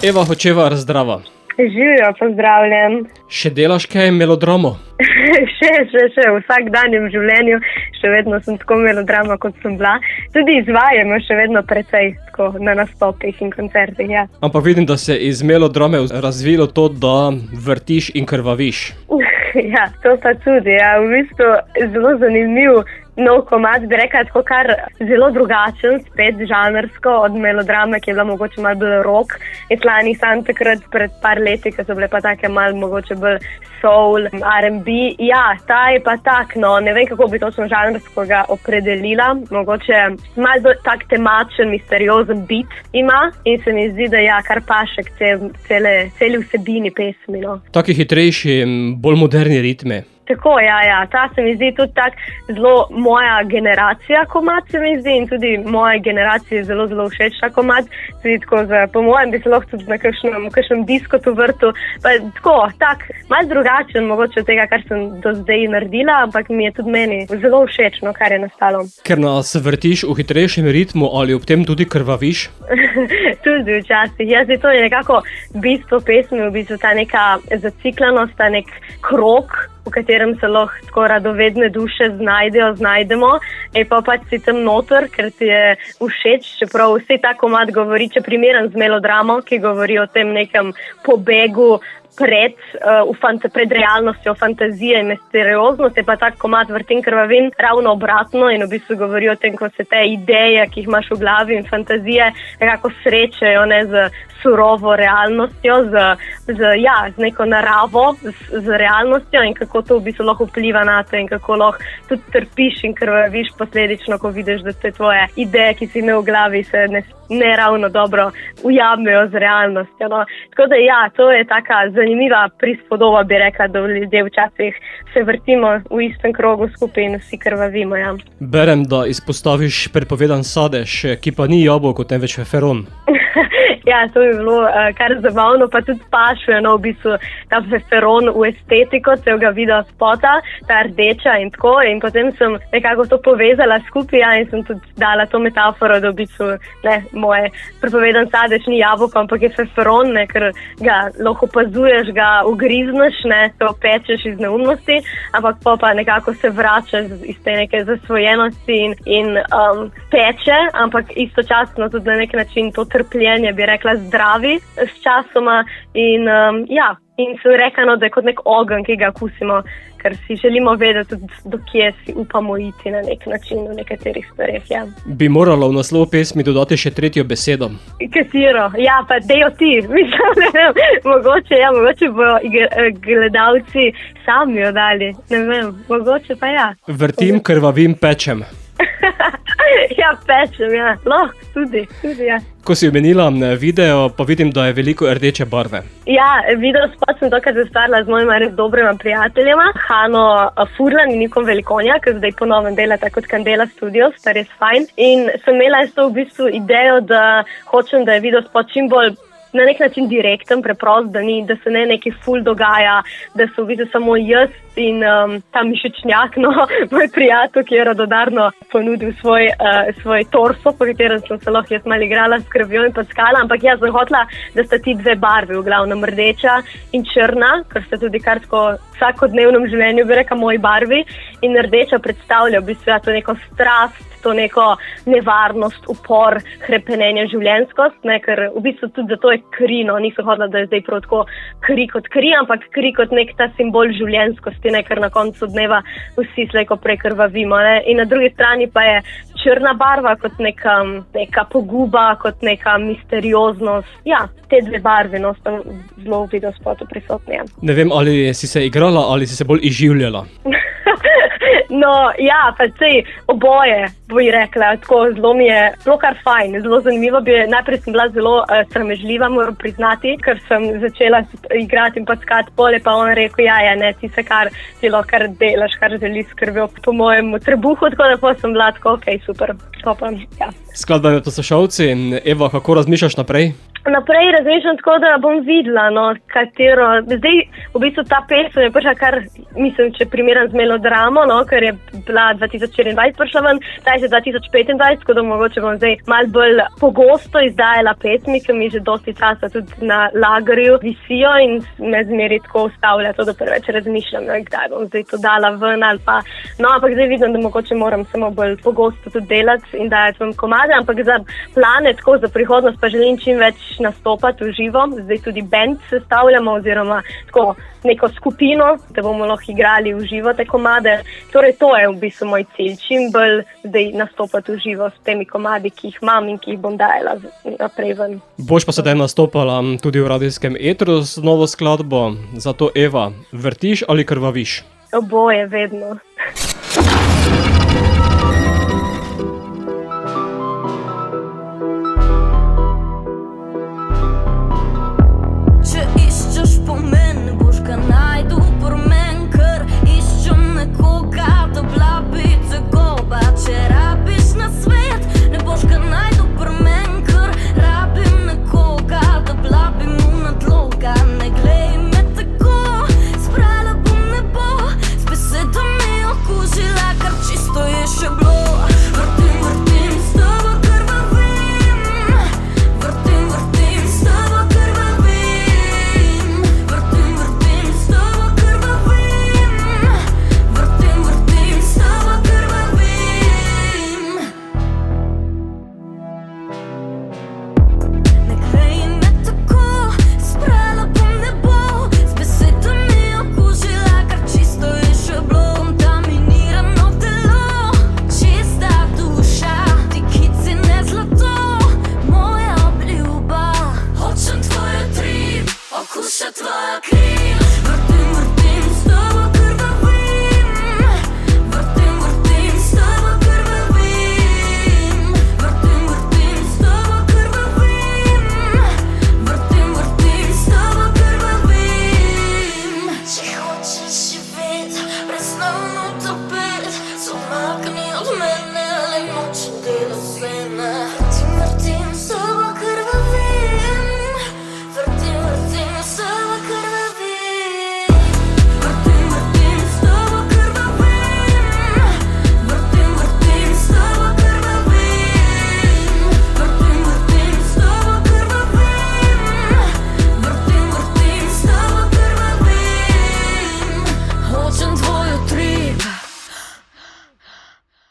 Eva Hočevar, zdrava. Živijo, pozdravljen. Še delaš kaj melodramo? Še, vsak dan v življenju, še vedno sem tako melodrama, kot sem bila. Tudi izvajamo še vedno precej tako na nastopih in koncertih, ja. Ampak vidim, da se iz melodrame razvilo to, da vrtiš in krvaviš. Ja, to pa tudi, ja. V bistvu zelo zanimiv nov komad, bi rekla, tako kar zelo drugačen, spet žanrsko od melodrame, ki je bila mogoče malo bolj rock. Lani sam takrat pred par leti, ko so bile pa take malo mogoče bolj soul, R&B. Ja, ta je pa tak, no, ne vem, kako bi točno žanrsko ga opredelila. Mogoče malo bolj tak temačen, misteriozen beat ima in se mi zdi, da ja, kar paše k celi vsebini pesmi, no. Taki hitrejši, bolj moderni ritmi. Tako, ja, ta se mi zdi tudi tak zelo moja generacija komad, se mi zdi, in tudi moja generacija je zelo, zelo všeč ta komad. Tudi tako, po mojem bi se lahko tudi na kakšnem diskotu vrtu, pa tako, tak, malo drugačen mogoče od tega, kar sem do zdaj naredila, ampak mi je tudi meni zelo všečno, kar je nastalo. Ker nas vrtiš v hitrejšem ritmu ali ob tem tudi krvaviš? Tudi včasih. Ja, zdaj to je nekako bistvo pesmi, v bistvu ta neka zaciklanost, ta nek krog, v katerem se lahko tako radovedne duše znajdemo, pa pač si tam noter, ker ti je všeč, čeprav vse ta komad govori, če primeren z melodramo, ki govori o tem nekem pobegu pred realnostjo, fantazije in misterioznost, je pa tak komad Vrtim krvavim ravno obratno in v bistvu govori o tem, ko se te ideje, ki jih imaš v glavi in fantazije, nekako srečajo z surovo realnostjo, z neko naravo, z realnostjo in kako to v bistvu lahko vpliva na te in kako lahko tudi trpiš in krvaviš posledično, ko vidiš, da te tvoje ideje, ki si imel v glavi, se ne ravno dobro ujamejo z realnostjo. No. Tako da ja, to je taka zanimiva prispodoba, bi rekla, da ljudje včasih se vrtimo v istem krogu skupaj in vsi krvavimo. Ja. Berem, da izpostaviš prepovedan sadež, ki pa ni jabolko, temveč feferon. Ja, to je bilo kar zabavno, pa tudi pašuje, no, v bistvu ta feferon v estetiko celega video spota, ta rdeča in tako, in potem sem nekako to povezala skupaj, ja, in sem tudi dala to metaforo, da v bistvu, moj prepovedan sadež ni jabolko, ampak je feferon, ker ga lahko opazuješ, ga ugrizneš, to pečeš iz neumnosti, ampak pa nekako se vračaš iz te neke zasvojenosti in peče, ampak istočasno tudi na nek način to trpljenje, bi rekla, zdravi s časoma in in se rekano, da je kot nek ogenj, ki ga kusimo, ker si želimo vedeti, do kje si upamo iti na nek način v nekaterih stvareh. Ja. Bi morala v naslov pesmi dodati še tretjo besedo? Katero? Ja, pa dejo ti. Mislim, ne vem, mogoče bojo gledalci sami jo dali. Ne vem, mogoče pa ja. Vrtim, krvavim, pečem. Ja, pečem, ja. Lahko, tudi, ja. Ko si omenila video, pa vidim, da je veliko rdeče barve. Ja, video spot sem dokaj zastavila z mojima res dobrima prijateljema, Hano Furlan in Nikom Velikonja, ki zdaj ponovno delata kot Candela Studios, sta res fajn. In sem imela to v bistvu idejo, da hočem, da je video spot čim bolj na nek način direkten, preprost, da se ne neki ful dogaja, da so v bistvu samo jaz in ta mišičnjak, moj prijatelj, ki je radodarno ponudil svoj torso, po katerem sem se lahko jaz malo igrala s krvjo in packala, ampak jaz sem hotela, da sta ti dve barvi, v glavnem rdeča in črna, ker sta tudi kar tako vsakodnevnem življenju, bi rekla, moji barvi, in rdeča predstavlja v bistvu to neko strast, to neko nevarnost, upor, hrepenenje, življenjskost, ker v bistvu tudi zato je kri, nisem hodila, da je zdaj prav tako kri kot kri, ampak kri kot nek ta simbol življenjskosti, ker na koncu dneva vsi slejko prekrvavimo. In na drugi strani pa je črna barva kot neka poguba, kot neka misterioznost. Ja, te dve barvi sta zelo v videospotu prisotni. Ne vem, ali si se igrala ali si se bolj izživljala. No, ja, pa sej oboje, bi rekla, tako zelo mi je, zelo kar fajn, zelo zanimivo bi je. Najprej sem bila zelo sramežljiva, moram priznati, ker sem začela igrati in packati pole, pa on rekel, ti se ti lahko kar delaš, kar želi skrbjo po mojem trebuhu, tako da pa sem bila tako, super, topam, ja. Skladba med poslušalci, Eva, kako razmišljaš naprej? Naprej razmišljam tako, da bom videla, no, katero. Zdaj, v bistvu ta pesem je prišla kar, mislim, če primerjam z melodramo, no, ker je bila 2024 prišla ven, ta je že 2025, tako da mogoče bom zdaj malo bolj pogosto izdajala pesmi, ki mi že dosti časa tudi na lagerju visijo in me zmeri tako ustavlja to, da preveč razmišljam, no, kdaj bom zdaj to dala ven ali pa. No, ampak zdaj vidim, da mogoče moram samo bolj pogosto tudi delati in dajati vam komade, ampak za plane, tako za prihodnost pa želim čim več nastopati v živo. Zdaj tudi band sestavljamo oziroma tako neko skupino, da bomo lahko igrali v živo te komade. Torej to je v bistvu moj cilj, čim bolj zdaj nastopati v živo s temi komadi, ki jih imam in ki jih bom dajala naprej ven. Boš pa sedaj nastopala tudi v radijskem etru z novo skladbo, zato Eva, vrtiš ali krvaviš? Oboje vedno.